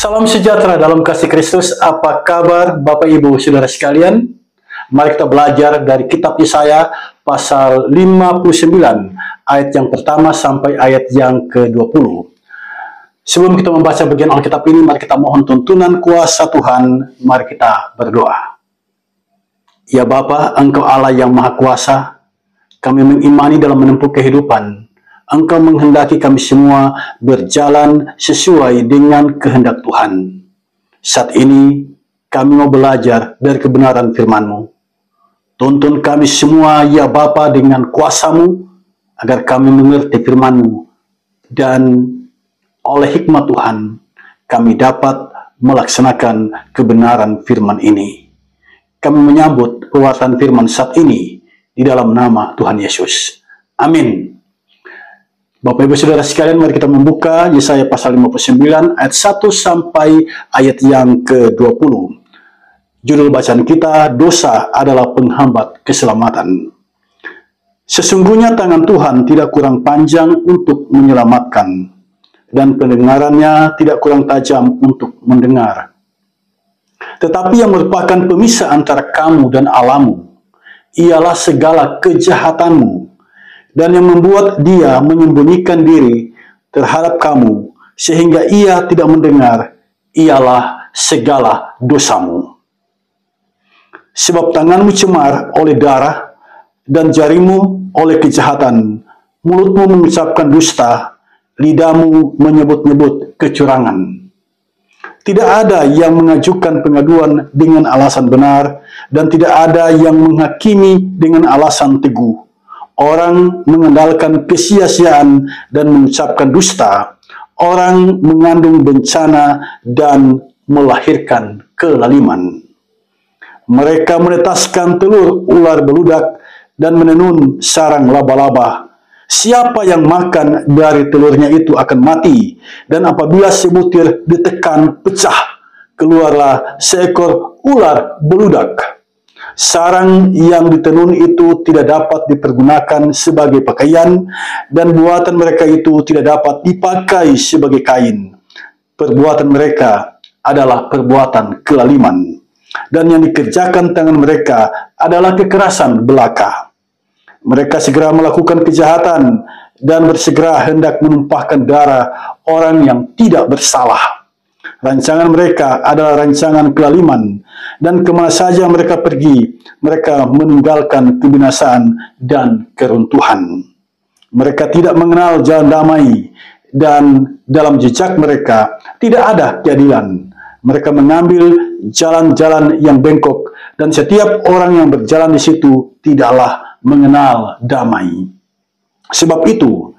Salam sejahtera dalam kasih Kristus. Apa kabar Bapak Ibu Saudara sekalian? Mari kita belajar dari kitab Yesaya pasal 59 ayat yang pertama sampai ayat yang ke-20. Sebelum kita membaca bagian Alkitab ini, mari kita mohon tuntunan kuasa Tuhan. Mari kita berdoa. Ya Bapa, Engkau Allah yang Maha Kuasa, kami mengimani dalam menempuh kehidupan. Engkau menghendaki kami semua berjalan sesuai dengan kehendak Tuhan. Saat ini kami mau belajar dari kebenaran firman-Mu. Tuntun kami semua ya Bapa dengan kuasa-Mu, agar kami mengerti firman-Mu. Dan oleh hikmat Tuhan, kami dapat melaksanakan kebenaran firman ini. Kami menyambut pewartaan firman saat ini di dalam nama Tuhan Yesus. Amin. Bapak Ibu Saudara sekalian, mari kita membuka Yesaya pasal 59 ayat 1 sampai ayat yang ke-20. Judul bacaan kita, dosa adalah penghambat keselamatan. Sesungguhnya tangan Tuhan tidak kurang panjang untuk menyelamatkan, dan pendengarannya tidak kurang tajam untuk mendengar. Tetapi yang merupakan pemisah antara kamu dan Allahmu, ialah segala kejahatanmu, dan yang membuat dia menyembunyikan diri terhadap kamu, sehingga ia tidak mendengar, ialah segala dosamu. Sebab tanganmu cemar oleh darah, dan jarimu oleh kejahatan, mulutmu mengucapkan dusta, lidahmu menyebut-nyebut kecurangan. Tidak ada yang mengajukan pengaduan dengan alasan benar, dan tidak ada yang menghakimi dengan alasan teguh. Orang mengandalkan kesia-siaan dan mengucapkan dusta. Orang mengandung bencana dan melahirkan kelaliman. Mereka menetaskan telur ular beludak dan menenun sarang laba-laba. Siapa yang makan dari telurnya itu akan mati, dan apabila sebutir ditekan pecah, keluarlah seekor ular beludak. Sarang yang ditenun itu tidak dapat dipergunakan sebagai pakaian, dan buatan mereka itu tidak dapat dipakai sebagai kain. Perbuatan mereka adalah perbuatan kelaliman, dan yang dikerjakan tangan mereka adalah kekerasan belaka. Mereka segera melakukan kejahatan dan bersegera hendak menumpahkan darah orang yang tidak bersalah. Rancangan mereka adalah rancangan kelaliman, dan kemana saja mereka pergi, mereka meninggalkan kebinasaan dan keruntuhan. Mereka tidak mengenal jalan damai, dan dalam jejak mereka tidak ada keadilan. Mereka mengambil jalan-jalan yang bengkok, dan setiap orang yang berjalan di situ tidaklah mengenal damai. Sebab itu,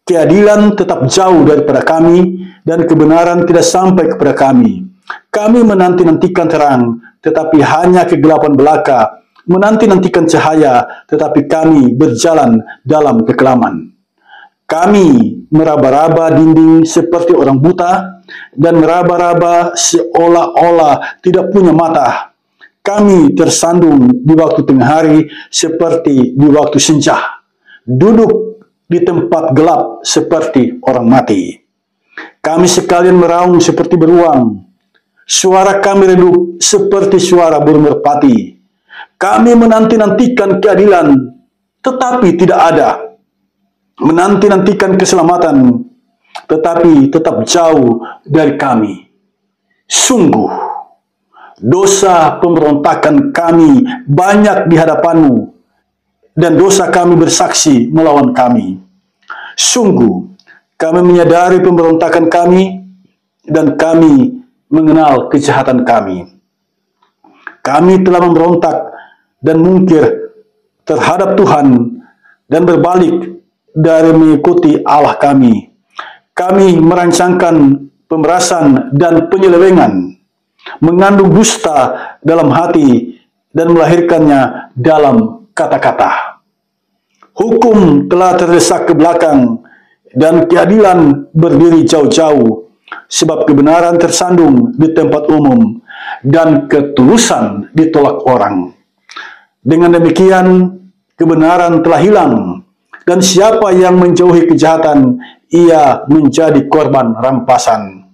keadilan tetap jauh daripada kami, dan kebenaran tidak sampai kepada kami. Kami menanti-nantikan terang, tetapi hanya kegelapan belaka, menanti-nantikan cahaya, tetapi kami berjalan dalam kekelaman. Kami meraba-raba dinding seperti orang buta, dan meraba-raba seolah-olah tidak punya mata. Kami tersandung di waktu tengah hari seperti di waktu senja, duduk di tempat gelap seperti orang mati. Kami sekalian meraung seperti beruang, suara kami redup seperti suara burung merpati. Kami menanti-nantikan keadilan, tetapi tidak ada. Menanti-nantikan keselamatan, tetapi tetap jauh dari kami. Sungguh, dosa pemberontakan kami banyak di hadapan-Mu, dan dosa kami bersaksi melawan kami. Sungguh, kami menyadari pemberontakan kami, dan kami mengenal kejahatan kami. Kami telah memberontak dan mungkir terhadap Tuhan, dan berbalik dari mengikuti Allah kami. Kami merancangkan pemerasan dan penyelewengan, mengandung dusta dalam hati, dan melahirkannya dalam kata-kata. Hukum telah terdesak ke belakang, dan keadilan berdiri jauh-jauh, sebab kebenaran tersandung di tempat umum, dan ketulusan ditolak orang. Dengan demikian, kebenaran telah hilang, dan siapa yang menjauhi kejahatan, ia menjadi korban rampasan.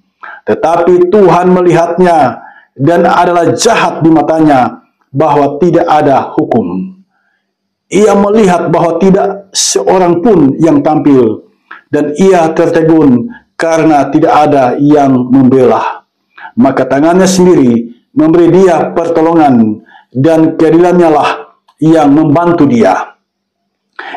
Tetapi Tuhan melihatnya dan adalah jahat di matanya bahwa tidak ada hukum. Ia melihat bahwa tidak seorang pun yang tampil, dan ia tertegun karena tidak ada yang membela. Maka tangannya sendiri memberi dia pertolongan, dan keadilannya lah yang membantu dia.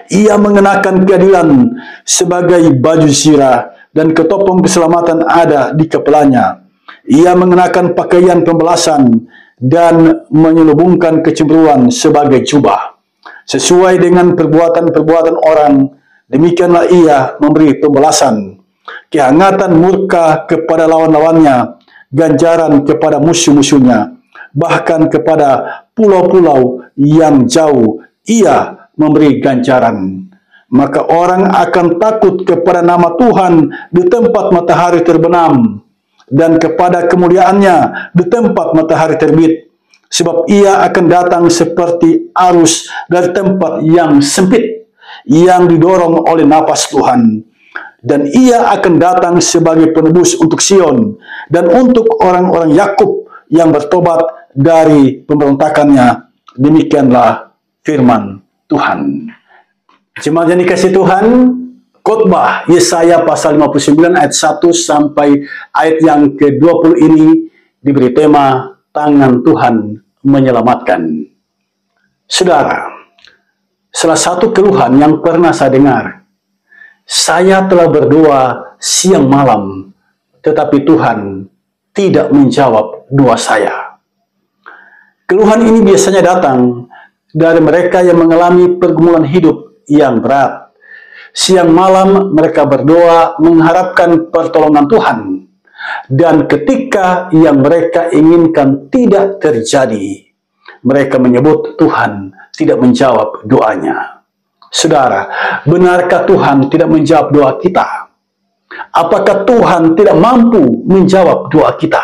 Ia mengenakan keadilan sebagai baju zirah, dan ketopong keselamatan ada di kepalanya. Ia mengenakan pakaian pembalasan dan menyelubungkan kecemburuan sebagai jubah. Sesuai dengan perbuatan-perbuatan orang, demikianlah ia memberi pembalasan. Kehangatan murka kepada lawan-lawannya, ganjaran kepada musuh-musuhnya, bahkan kepada pulau-pulau yang jauh ia memberi ganjaran. Maka orang akan takut kepada nama Tuhan di tempat matahari terbenam, dan kepada kemuliaannya di tempat matahari terbit. Sebab ia akan datang seperti arus dari tempat yang sempit, yang didorong oleh napas Tuhan. Dan ia akan datang sebagai penebus untuk Sion, dan untuk orang-orang Yakub yang bertobat dari pemberontakannya. Demikianlah firman Tuhan. Jemaat yang dikasihi Tuhan, khotbah Yesaya pasal 59 ayat 1 sampai ayat yang ke-20 ini diberi tema tangan Tuhan menyelamatkan. Saudara, salah satu keluhan yang pernah saya dengar, saya telah berdoa siang malam, tetapi Tuhan tidak menjawab doa saya. Keluhan ini biasanya datang dari mereka yang mengalami pergumulan hidup yang berat. Siang malam mereka berdoa mengharapkan pertolongan Tuhan, dan ketika yang mereka inginkan tidak terjadi, mereka menyebut Tuhan tidak menjawab doanya. Saudara, benarkah Tuhan tidak menjawab doa kita? Apakah Tuhan tidak mampu menjawab doa kita?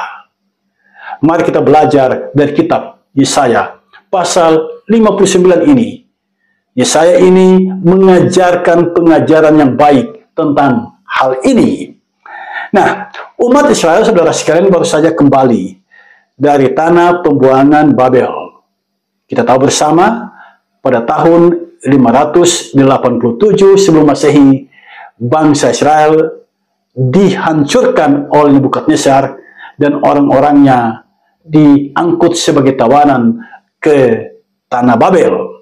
Mari kita belajar dari kitab Yesaya pasal 59 ini. Yesaya ini mengajarkan pengajaran yang baik tentang hal ini. Nah, umat Israel, saudara sekalian, baru saja kembali dari tanah pembuangan Babel. Kita tahu bersama, pada tahun 587 sebelum Masehi, bangsa Israel dihancurkan oleh Nebukadnezar dan orang-orangnya diangkut sebagai tawanan ke tanah Babel.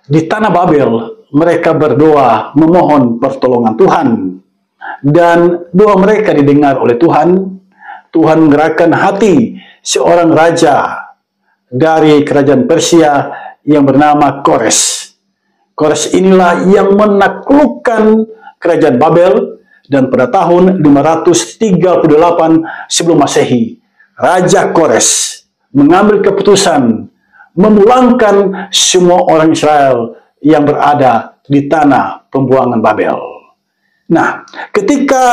Di tanah Babel, mereka berdoa memohon pertolongan Tuhan. Dan doa mereka didengar oleh Tuhan. Tuhan menggerakkan hati seorang raja dari kerajaan Persia yang bernama Kores. Kores inilah yang menaklukkan kerajaan Babel. Dan pada tahun 538 sebelum Masehi, Raja Kores mengambil keputusan memulangkan semua orang Israel yang berada di tanah pembuangan Babel. Nah, ketika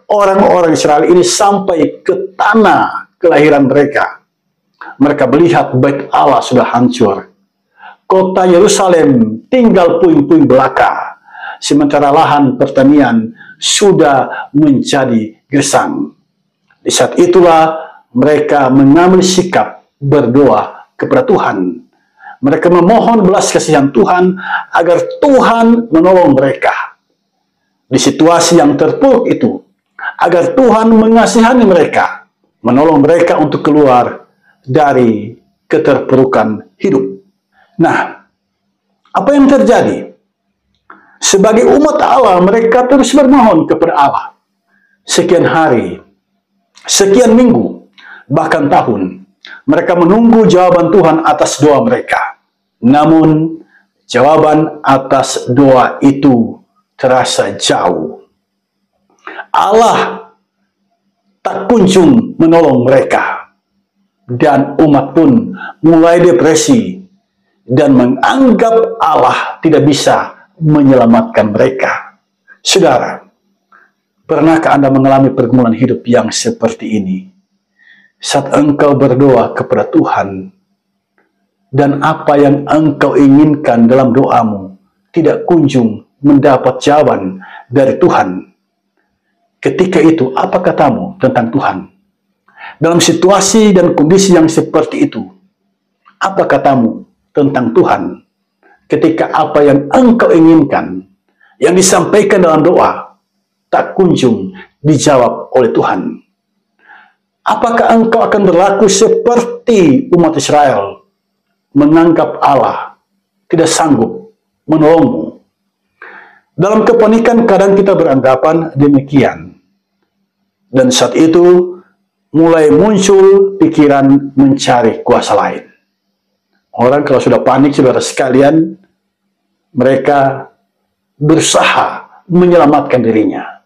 orang-orang Israel ini sampai ke tanah kelahiran mereka, mereka melihat bait Allah sudah hancur. Kota Yerusalem tinggal puing-puing belaka, sementara lahan pertanian sudah menjadi gersang. Di saat itulah mereka mengambil sikap berdoa kepada Tuhan. Mereka memohon belas kasihan Tuhan agar Tuhan menolong mereka di situasi yang terpuruk itu, agar Tuhan mengasihani mereka, menolong mereka untuk keluar dari keterpurukan hidup. Nah, apa yang terjadi? Sebagai umat Allah, mereka terus bermohon kepada Allah. Sekian hari, sekian minggu, bahkan tahun, mereka menunggu jawaban Tuhan atas doa mereka. Namun, jawaban atas doa itu terasa jauh. Allah tak kunjung menolong mereka. Dan umat pun mulai depresi dan menganggap Allah tidak bisa menyelamatkan mereka. Saudara, pernahkah Anda mengalami pergumulan hidup yang seperti ini? Saat engkau berdoa kepada Tuhan, dan apa yang engkau inginkan dalam doamu tidak kunjung mendapat jawaban dari Tuhan. Ketika itu, apa katamu tentang Tuhan? Dalam situasi dan kondisi yang seperti itu, apa katamu tentang Tuhan ketika apa yang engkau inginkan, yang disampaikan dalam doa, tak kunjung dijawab oleh Tuhan? Apakah engkau akan berlaku seperti umat Israel, menganggap Allah tidak sanggup menolongmu? Dalam kepanikan kadang kita beranggapan demikian. Dan saat itu mulai muncul pikiran mencari kuasa lain. Orang kalau sudah panik, saudara sekalian, mereka berusaha menyelamatkan dirinya.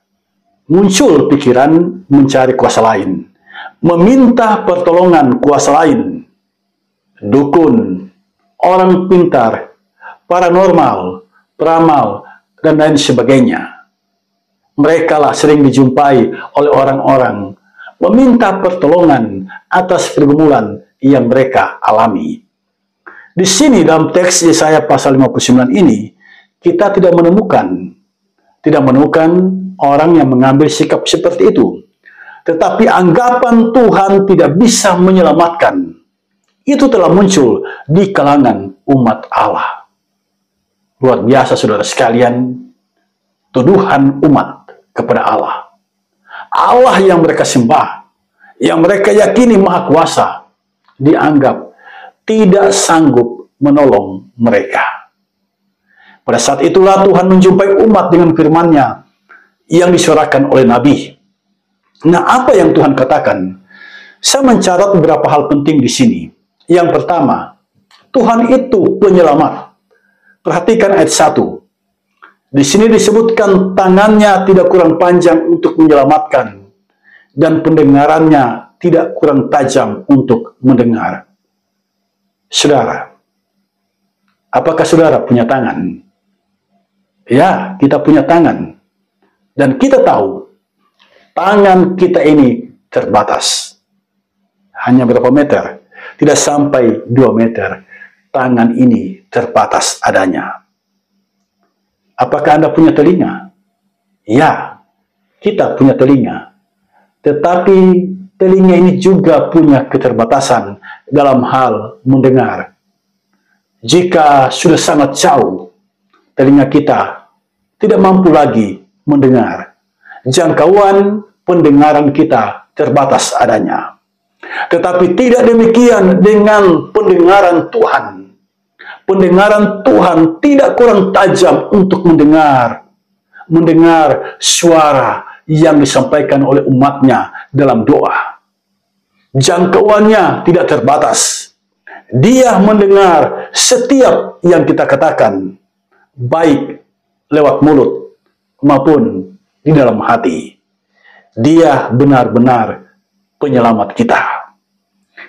Muncul pikiran mencari kuasa lain, meminta pertolongan kuasa lain, dukun, orang pintar, paranormal, peramal, dan lain sebagainya. Mereka lah sering dijumpai oleh orang-orang meminta pertolongan atas pergumulan yang mereka alami. Di sini dalam teks Yesaya pasal 59 ini, kita tidak menemukan orang yang mengambil sikap seperti itu. Tetapi anggapan Tuhan tidak bisa menyelamatkan, itu telah muncul di kalangan umat Allah. Luar biasa, saudara sekalian, tuduhan umat kepada Allah. Allah yang mereka sembah, yang mereka yakini maha kuasa, dianggap tidak sanggup menolong mereka. Pada saat itulah Tuhan menjumpai umat dengan firman-Nya yang disuarakan oleh Nabi. Nah, apa yang Tuhan katakan? Saya mencatat beberapa hal penting di sini. Yang pertama, Tuhan itu penyelamat. Perhatikan ayat 1. Di sini disebutkan tangannya tidak kurang panjang untuk menyelamatkan, dan pendengarannya tidak kurang tajam untuk mendengar. Saudara, apakah saudara punya tangan? Ya, kita punya tangan. Dan kita tahu, tangan kita ini terbatas. Hanya berapa meter? Tidak sampai 2 meter. Tangan ini terbatas adanya. Apakah Anda punya telinga? Ya, kita punya telinga. Tetapi telinga ini juga punya keterbatasan dalam hal mendengar. Jika sudah sangat jauh, telinga kita tidak mampu lagi mendengar. Jangkauan pendengaran kita terbatas adanya. Tetapi tidak demikian dengan pendengaran Tuhan. Pendengaran Tuhan tidak kurang tajam untuk mendengar suara yang disampaikan oleh umatnya dalam doa. Jangkauannya tidak terbatas. Dia mendengar setiap yang kita katakan, baik lewat mulut maupun di dalam hati. Dia benar-benar penyelamat kita.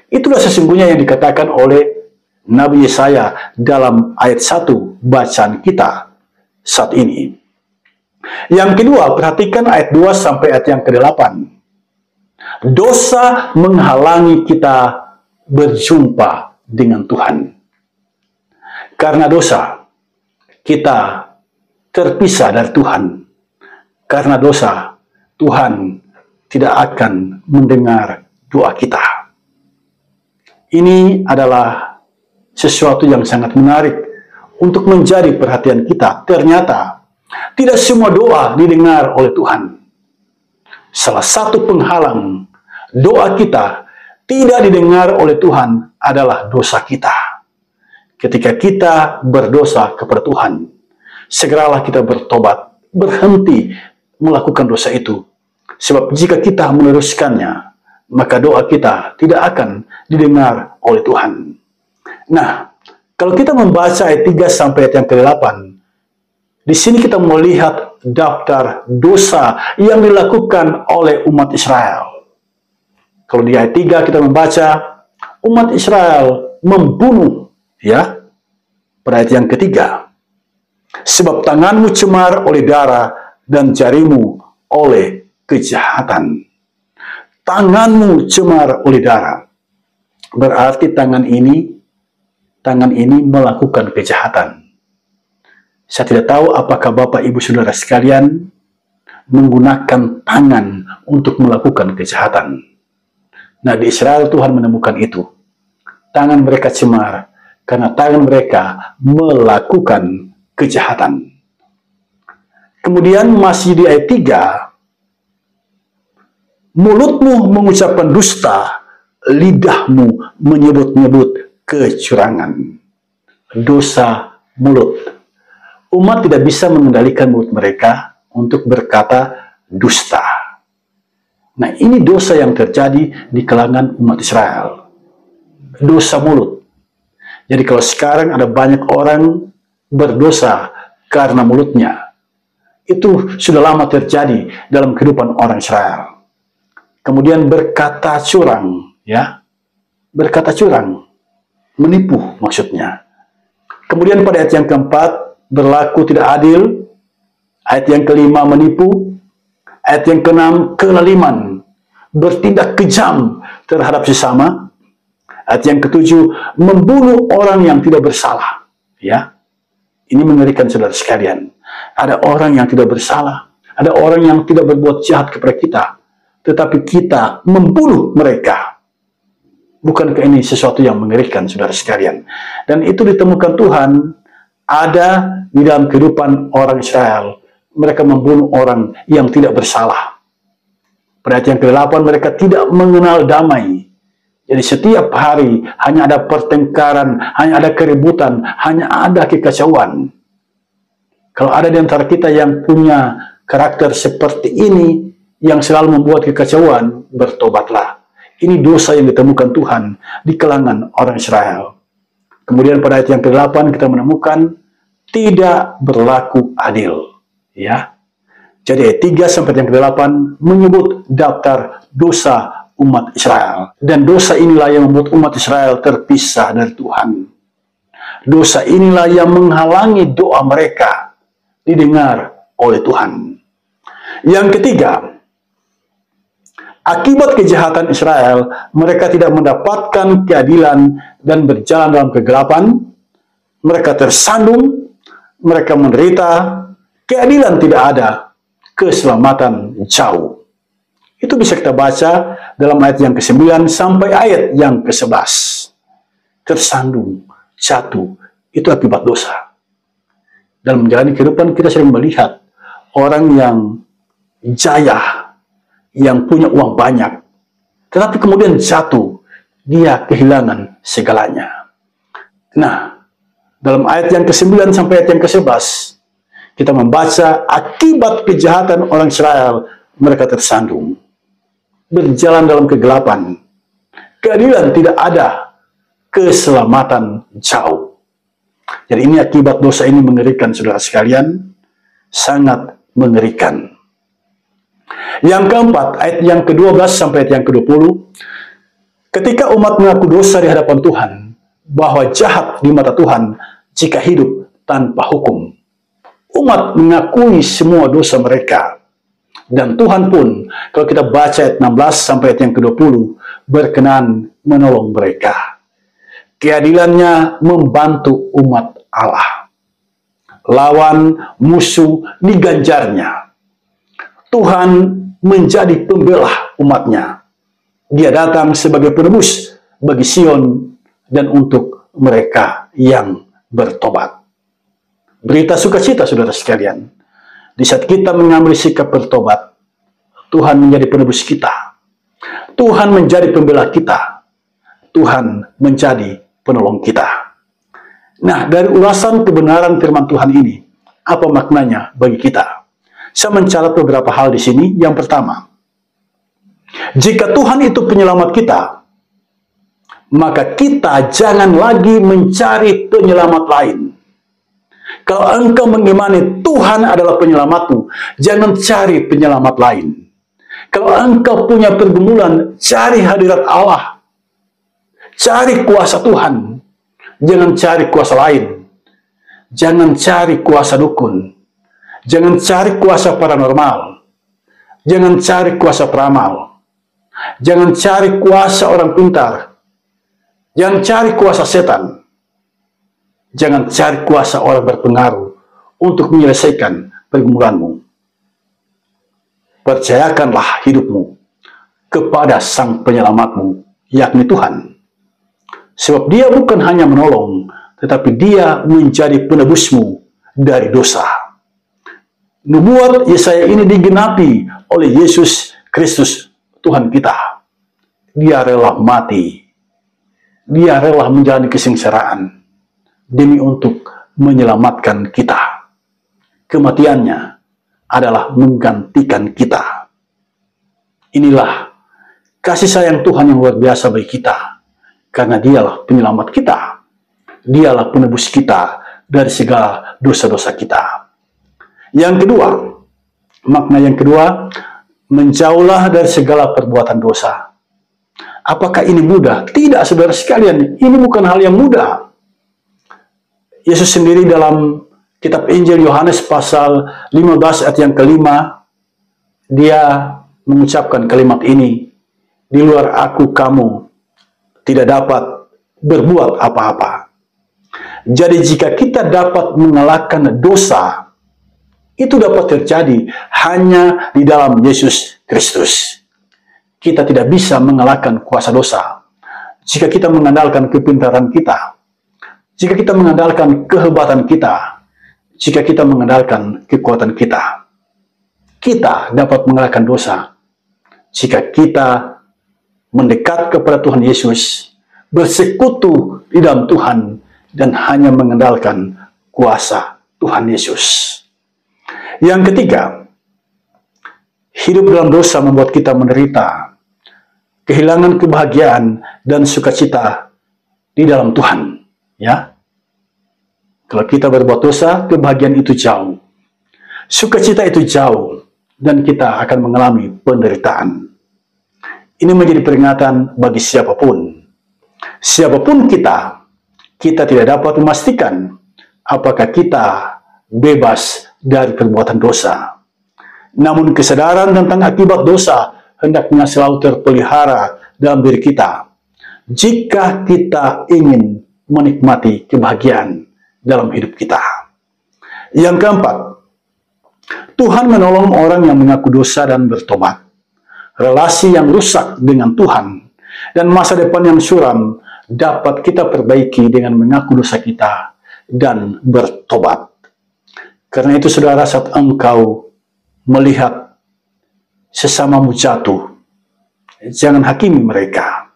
Itulah sesungguhnya yang dikatakan oleh Nabi Yesaya dalam ayat 1 bacaan kita saat ini. Yang kedua, perhatikan ayat 2 sampai ayat yang ke-8. Dosa menghalangi kita berjumpa dengan Tuhan. Karena dosa, kita terpisah dari Tuhan. Karena dosa, Tuhan tidak akan mendengar doa kita. Ini adalah sesuatu yang sangat menarik untuk menjadi perhatian kita. Ternyata tidak semua doa didengar oleh Tuhan. Salah satu penghalang doa kita tidak didengar oleh Tuhan adalah dosa kita. Ketika kita berdosa kepada Tuhan, segeralah kita bertobat, berhenti melakukan dosa itu. Sebab jika kita meneruskannya, maka doa kita tidak akan didengar oleh Tuhan. Nah, kalau kita membaca ayat 3 sampai ayat yang ke-8, di sini kita melihat daftar dosa yang dilakukan oleh umat Israel. Kalau di ayat 3 kita membaca, umat Israel membunuh, ya, pada ayat yang ketiga. Sebab tanganmu cemar oleh darah dan jarimu oleh kejahatan. Tanganmu cemar oleh darah. Berarti tangan ini melakukan kejahatan. Saya tidak tahu apakah Bapak Ibu Saudara sekalian menggunakan tangan untuk melakukan kejahatan. Nah, di Israel Tuhan menemukan itu. Tangan mereka cemar karena tangan mereka melakukan kejahatan. Kemudian masih di ayat 3, mulutmu mengucapkan dusta, lidahmu menyebut-nyebut kecurangan. Dosa mulut. Umat tidak bisa mengendalikan mulut mereka untuk berkata dusta. Nah, ini dosa yang terjadi di kalangan umat Israel. Dosa mulut. Jadi kalau sekarang ada banyak orang berdosa karena mulutnya, itu sudah lama terjadi dalam kehidupan orang Israel. Kemudian berkata curang, ya, berkata curang, menipu maksudnya. Kemudian pada ayat yang keempat, berlaku tidak adil. Ayat yang kelima, menipu. Ayat yang keenam, kelaliman, bertindak kejam terhadap sesama. Ayat yang ketujuh, membunuh orang yang tidak bersalah. Ya, ini mengerikan saudara sekalian. Ada orang yang tidak bersalah, ada orang yang tidak berbuat jahat kepada kita, tetapi kita membunuh mereka. Bukankah ini sesuatu yang mengerikan saudara sekalian? Dan itu ditemukan Tuhan ada di dalam kehidupan orang Israel. Mereka membunuh orang yang tidak bersalah. Pada ayat yang ke-8, mereka tidak mengenal damai. Jadi setiap hari hanya ada pertengkaran, hanya ada keributan, hanya ada kekacauan. Kalau ada di antara kita yang punya karakter seperti ini, yang selalu membuat kekacauan, bertobatlah. Ini dosa yang ditemukan Tuhan di kalangan orang Israel. Kemudian pada ayat yang ke-8 kita menemukan tidak berlaku adil. Ya, jadi ayat 3 sampai yang ke-8 menyebut daftar dosa umat Israel. Dan dosa inilah yang membuat umat Israel terpisah dari Tuhan. Dosa inilah yang menghalangi doa mereka didengar oleh Tuhan. Yang ketiga, akibat kejahatan Israel, mereka tidak mendapatkan keadilan dan berjalan dalam kegelapan. Mereka tersandung, mereka menderita, keadilan tidak ada, keselamatan jauh. Itu bisa kita baca dalam ayat yang ke-9 sampai ayat yang ke-11. Tersandung, jatuh, itu akibat dosa. Dalam menjalani kehidupan kita sering melihat orang yang jaya, yang punya uang banyak, tetapi kemudian jatuh, dia kehilangan segalanya. Nah, dalam ayat yang ke-9 sampai ayat yang ke-11, kita membaca akibat kejahatan orang Israel, mereka tersandung, berjalan dalam kegelapan, keadilan tidak ada, keselamatan jauh. Jadi ini akibat dosa ini mengerikan saudara sekalian, sangat mengerikan. Yang keempat, ayat yang ke-12 sampai ayat yang ke-20, ketika umat mengaku dosa di hadapan Tuhan, bahwa jahat di mata Tuhan jika hidup tanpa hukum. Umat mengakui semua dosa mereka. Dan Tuhan pun, kalau kita baca ayat 16 sampai ayat yang ke-20, berkenan menolong mereka. Keadilannya membantu umat Allah. Lawan musuh diganjarnya. Tuhan menjadi pembela umatnya. Dia datang sebagai penebus bagi Sion dan untuk mereka yang bertobat. Berita sukacita saudara sekalian. Di saat kita mengambil sikap bertobat, Tuhan menjadi penebus kita. Tuhan menjadi pembela kita. Tuhan menjadi penolong kita. Nah, dari ulasan kebenaran firman Tuhan ini, apa maknanya bagi kita? Saya mencatat beberapa hal di sini. Yang pertama, jika Tuhan itu penyelamat kita, maka kita jangan lagi mencari penyelamat lain. Kalau engkau mengimani Tuhan adalah penyelamatmu, jangan cari penyelamat lain. Kalau engkau punya pergumulan, cari hadirat Allah. Cari kuasa Tuhan. Jangan cari kuasa lain. Jangan cari kuasa dukun. Jangan cari kuasa paranormal. Jangan cari kuasa peramal. Jangan cari kuasa orang pintar. Jangan cari kuasa setan. Jangan cari kuasa orang berpengaruh untuk menyelesaikan pergumulanmu. Percayakanlah hidupmu kepada Sang Penyelamatmu, yakni Tuhan. Sebab Dia bukan hanya menolong, tetapi Dia menjadi penebusmu dari dosa. Nubuat Yesaya ini digenapi oleh Yesus Kristus, Tuhan kita. Dia rela mati. Dia rela menjalani kesengsaraan demi untuk menyelamatkan kita. Kematiannya adalah menggantikan kita. Inilah kasih sayang Tuhan yang luar biasa bagi kita, karena Dialah penyelamat kita. Dialah penebus kita dari segala dosa-dosa kita. Yang kedua, makna yang kedua, menjauhlah dari segala perbuatan dosa. Apakah ini mudah? Tidak, saudara sekalian, ini bukan hal yang mudah. Yesus sendiri dalam kitab Injil Yohanes pasal 15 ayat yang kelima, Dia mengucapkan kalimat ini, di luar aku kamu tidak dapat berbuat apa-apa. Jadi jika kita dapat mengalahkan dosa, itu dapat terjadi hanya di dalam Yesus Kristus. Kita tidak bisa mengalahkan kuasa dosa jika kita mengandalkan kepintaran kita, jika kita mengandalkan kehebatan kita, jika kita mengandalkan kekuatan kita. Kita dapat mengalahkan dosa jika kita mendekat kepada Tuhan Yesus, bersekutu di dalam Tuhan, dan hanya mengandalkan kuasa Tuhan Yesus. Yang ketiga, hidup dalam dosa membuat kita menderita, kehilangan kebahagiaan dan sukacita di dalam Tuhan. Ya, kalau kita berbuat dosa, kebahagiaan itu jauh, sukacita itu jauh, dan kita akan mengalami penderitaan. Ini menjadi peringatan bagi siapapun. Siapapun kita tidak dapat memastikan apakah kita bebas dari perbuatan dosa. Namun kesadaran tentang akibat dosa hendaknya selalu terpelihara dalam diri kita, jika kita ingin menikmati kebahagiaan dalam hidup kita. Yang keempat, Tuhan menolong orang yang mengaku dosa dan bertobat. Relasi yang rusak dengan Tuhan dan masa depan yang suram dapat kita perbaiki dengan mengaku dosa kita dan bertobat. Karena itu, saudara, saat engkau melihat sesamamu jatuh, jangan hakimi mereka,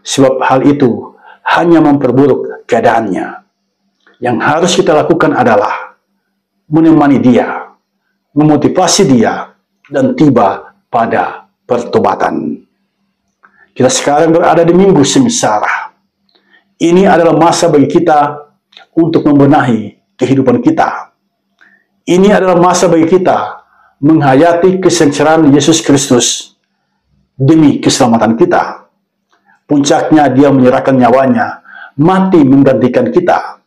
sebab hal itu hanya memperburuk keadaannya. Yang harus kita lakukan adalah menemani dia, memotivasi dia, dan tiba pada pertobatan. Kita sekarang berada di minggu sengsara. Ini adalah masa bagi kita untuk membenahi kehidupan kita. Ini adalah masa bagi kita menghayati kesengsaraan Yesus Kristus demi keselamatan kita. Puncaknya Dia menyerahkan nyawanya, mati menggantikan kita.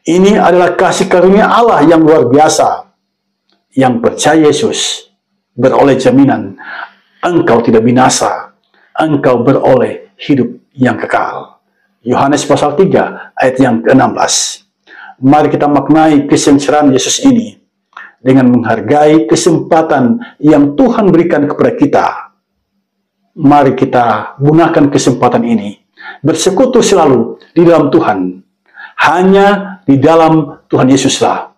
Ini adalah kasih karunia Allah yang luar biasa. Yang percaya Yesus beroleh jaminan engkau tidak binasa, engkau beroleh hidup yang kekal. Yohanes pasal 3 ayat yang ke-16. Mari kita maknai kesengsaraan Yesus ini dengan menghargai kesempatan yang Tuhan berikan kepada kita. Mari kita gunakan kesempatan ini, bersekutu selalu di dalam Tuhan. Hanya di dalam Tuhan Yesuslah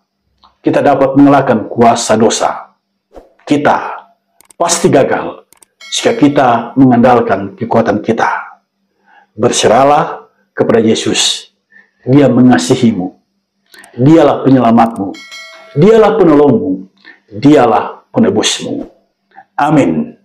kita dapat mengalahkan kuasa dosa. Kita pasti gagal jika kita mengandalkan kekuatan kita. Berserahlah kepada Yesus. Dia mengasihimu. Dialah penyelamatmu. Dialah penolongmu. Dialah penebusmu. Amin.